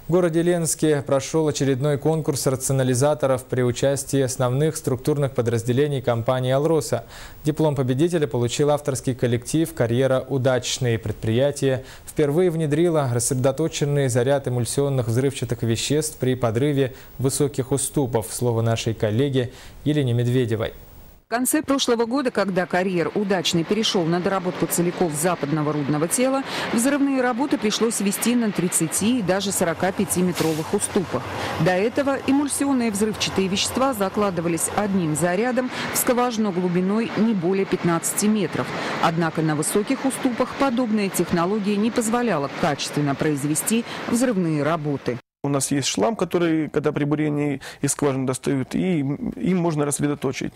В городе Ленске прошел очередной конкурс рационализаторов при участии основных структурных подразделений компании «Алроса». Диплом победителя получил авторский коллектив «Карьера Удачный». Предприятие впервые внедрило рассредоточенный заряд эмульсионных взрывчатых веществ при подрыве высоких уступов. Слово нашей коллеги Елене Медведевой. В конце прошлого года, когда «Карьер Удачный» перешел на доработку целиков западного рудного тела, взрывные работы пришлось вести на 30 и даже 45-метровых уступах. До этого эмульсионные взрывчатые вещества закладывались одним зарядом в скважину глубиной не более 15 метров. Однако на высоких уступах подобная технология не позволяла качественно произвести взрывные работы. У нас есть шлам, который, когда при бурении из скважины достают, и им можно рассредоточить.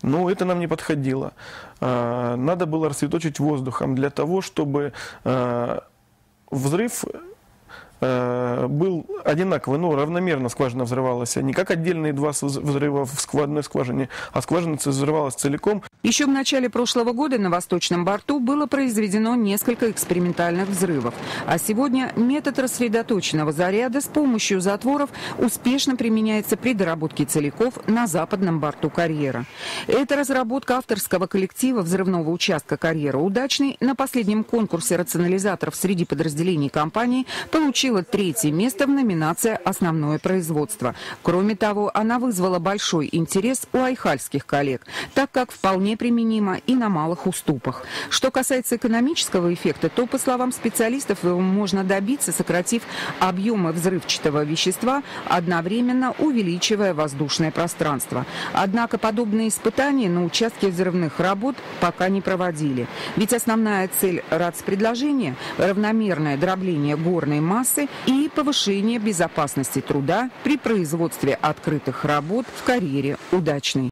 Но это нам не подходило. Надо было рассредоточить воздухом для того, чтобы взрыв был одинаковый, равномерно скважина взрывалась. Не как отдельные два взрыва в одной скважине, а скважина взрывалась целиком. Еще в начале прошлого года на Восточном борту было произведено несколько экспериментальных взрывов. А сегодня метод рассредоточенного заряда с помощью затворов успешно применяется при доработке целиков на Западном борту «Карьера». Эта разработка авторского коллектива взрывного участка «Карьера Удачный» на последнем конкурсе рационализаторов среди подразделений компании получила 3-е место в номинации «Основное производство». Кроме того, она вызвала большой интерес у айхальских коллег, так как вполне применима и на малых уступах. Что касается экономического эффекта, то, по словам специалистов, его можно добиться, сократив объемы взрывчатого вещества, одновременно увеличивая воздушное пространство. Однако подобные испытания на участке взрывных работ пока не проводили. Ведь основная цель РАЦ-предложения – равномерное дробление горной массы и повышение безопасности труда при производстве открытых работ в «Карьере Удачный».